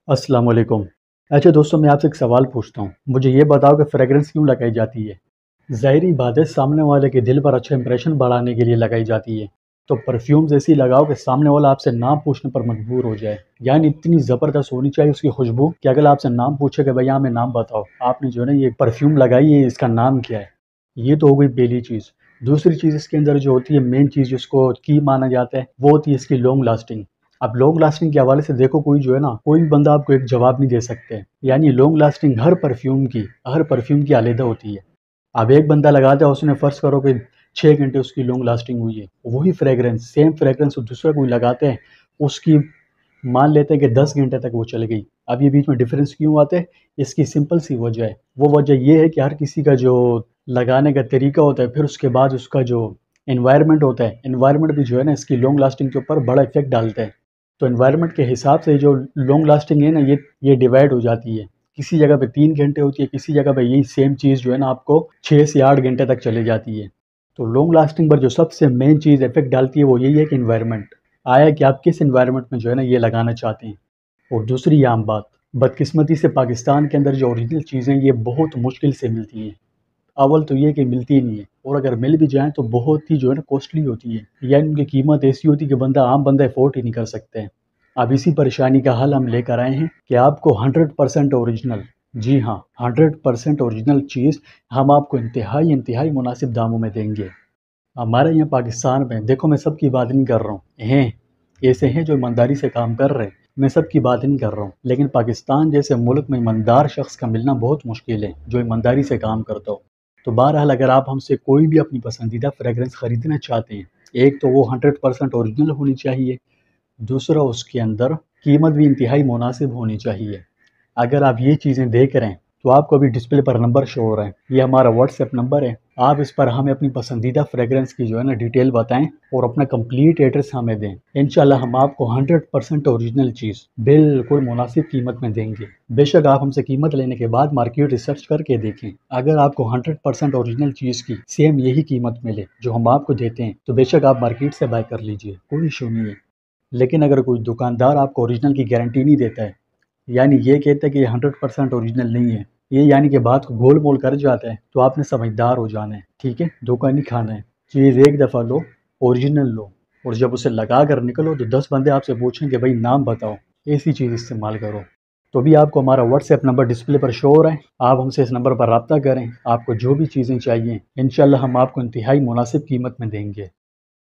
السلام علیکم۔ اچھا دوستوں، میں آپ سے ایک سوال پوچھتا ہوں، مجھے یہ بتاؤ کہ فریگرنس کیوں لگائی جاتی ہے؟ ظاہری بات ہے، سامنے والے کے دل پر اچھا امپریشن بڑھانے کے لیے لگائی جاتی ہے۔ تو پرفیومز ایسی لگاؤ کہ سامنے والا آپ سے نام پوچھنے پر مجبور ہو جائے، یعنی اتنی زبردست ہونی چاہیے اس کی خوشبو کہ اگر آپ سے نام پوچھے کہ بھائی ہمیں نام بتاؤ، آپ نے جو ہے نا یہ پرفیوم لگائی ہے، اس کا نام کیا ہے؟ یہ تو ہو گئی پہلی چیز۔ دوسری چیز اس کے اندر جو ہوتی ہے، مین چیز جس کو کی مانا جاتا ہے، وہ ہوتی ہے اس کی لانگ لاسٹنگ۔ اب لانگ لاسٹنگ کے حوالے سے دیکھو، کوئی جو ہے نا کوئی بھی بندہ آپ کو ایک جواب نہیں دے سکتے، یعنی لانگ لاسٹنگ ہر پرفیوم کی علیحدہ ہوتی ہے۔ اب ایک بندہ لگاتا ہے، اس نے فرض کرو کہ 6 گھنٹے اس کی لانگ لاسٹنگ ہوئی ہے، وہی فریگرنس سیم فریگرنس دوسرا کوئی لگاتے ہیں، اس کی مان لیتے ہیں کہ 10 گھنٹے تک وہ چل گئی۔ اب یہ بیچ میں ڈفرینس کیوں آتا ہے؟ اس کی سمپل سی وجہ ہے، وہ وجہ یہ ہے کہ ہر کسی کا جو لگانے کا طریقہ ہوتا ہے، پھر اس کے بعد اس کا جو انوائرمنٹ ہوتا ہے، انوائرمنٹ بھی جو ہے نا اس کی لانگ لاسٹنگ کے اوپر بڑا افیکٹ ڈالتا ہے۔ تو انوائرمنٹ کے حساب سے جو لانگ لاسٹنگ ہے نا، یہ ڈیوائڈ ہو جاتی ہے۔ کسی جگہ پہ 3 گھنٹے ہوتی ہے، کسی جگہ پہ یہی سیم چیز جو ہے نا آپ کو 6 سے 8 گھنٹے تک چلے جاتی ہے۔ تو لانگ لاسٹنگ پر جو سب سے مین چیز افیکٹ ڈالتی ہے وہ یہی ہے کہ انوائرمنٹ آیا کہ آپ کس انوائرمنٹ میں جو ہے نا یہ لگانا چاہتے ہیں۔ اور دوسری عام بات، بدقسمتی سے پاکستان کے اندر جو اوریجنل چیزیں یہ بہت مشکل سے ملتی ہیں۔ اول تو یہ کہ ملتی نہیں ہے، اور اگر مل بھی جائیں تو بہت ہی جو ہے نا کوسٹلی ہوتی ہے، یعنی ان کی قیمت ایسی ہوتی ہے کہ عام بندہ افورڈ ہی نہیں کر سکتے ہیں۔ اب اسی پریشانی کا حل ہم لے کر آئے ہیں کہ آپ کو 100% اوریجنل، جی ہاں 100% اوریجنل چیز ہم آپ کو انتہائی مناسب داموں میں دیں گے۔ ہمارے یہاں پاکستان میں دیکھو، میں سب کی بات نہیں کر رہا ہوں، ایسے ہیں جو ایمانداری سے کام کر رہے ہیں، میں سب کی بات نہیں کر رہا ہوں، لیکن پاکستان جیسے ملک میں ایماندار شخص کا ملنا بہت مشکل ہے جو ایمانداری سے کام کرتا ہو۔ تو بہرحال اگر آپ ہم سے کوئی بھی اپنی پسندیدہ فریگرنس خریدنا چاہتے ہیں، ایک تو وہ 100% اوریجنل ہونی چاہیے، دوسرا اس کے اندر قیمت بھی انتہائی مناسب ہونی چاہیے۔ اگر آپ یہ چیزیں دیکھ رہے ہیں تو آپ کو ابھی ڈسپلے پر نمبر شو ہو رہا ہے، یہ ہمارا واٹس ایپ نمبر ہے، آپ اس پر ہمیں اپنی پسندیدہ فریگرنس کی جو ہے نا ڈیٹیل بتائیں اور اپنا کمپلیٹ ایڈریس ہمیں دیں، انشاءاللہ ہم آپ کو 100% اوریجنل چیز بالکل مناسب قیمت میں دیں گے۔ بے شک آپ ہم سے قیمت لینے کے بعد مارکیٹ ریسرچ کر کے دیکھیں، اگر آپ کو 100% اوریجنل چیز کی سیم یہی قیمت ملے جو ہم آپ کو دیتے ہیں تو بے شک آپ مارکیٹ سے بائی کر لیجئے، کوئی ایشو نہیں ہے۔ لیکن اگر کوئی دکاندار آپ کو اوریجنل کی گارنٹی نہیں دیتا ہے، یعنی یہ کہتا ہے کہ یہ 100% اوریجنل نہیں ہے، یہ یعنی کہ بات کو گول مول کر جاتا ہے، تو آپ نے سمجھدار ہو جانا ہے، ٹھیک ہے؟ دھوکہ نہیں کھانا ہے، چیز ایک دفعہ لو، اوریجنل لو، اور جب اسے لگا کر نکلو تو 10 بندے آپ سے پوچھیں کہ بھائی نام بتاؤ، ایسی چیز استعمال کرو۔ تو بھی آپ کو ہمارا واٹس ایپ نمبر ڈسپلے پر شو ہو رہا ہے، آپ ہم سے اس نمبر پر رابطہ کریں، آپ کو جو بھی چیزیں چاہیے انشاءاللہ ہم آپ کو انتہائی مناسب قیمت میں دیں گے۔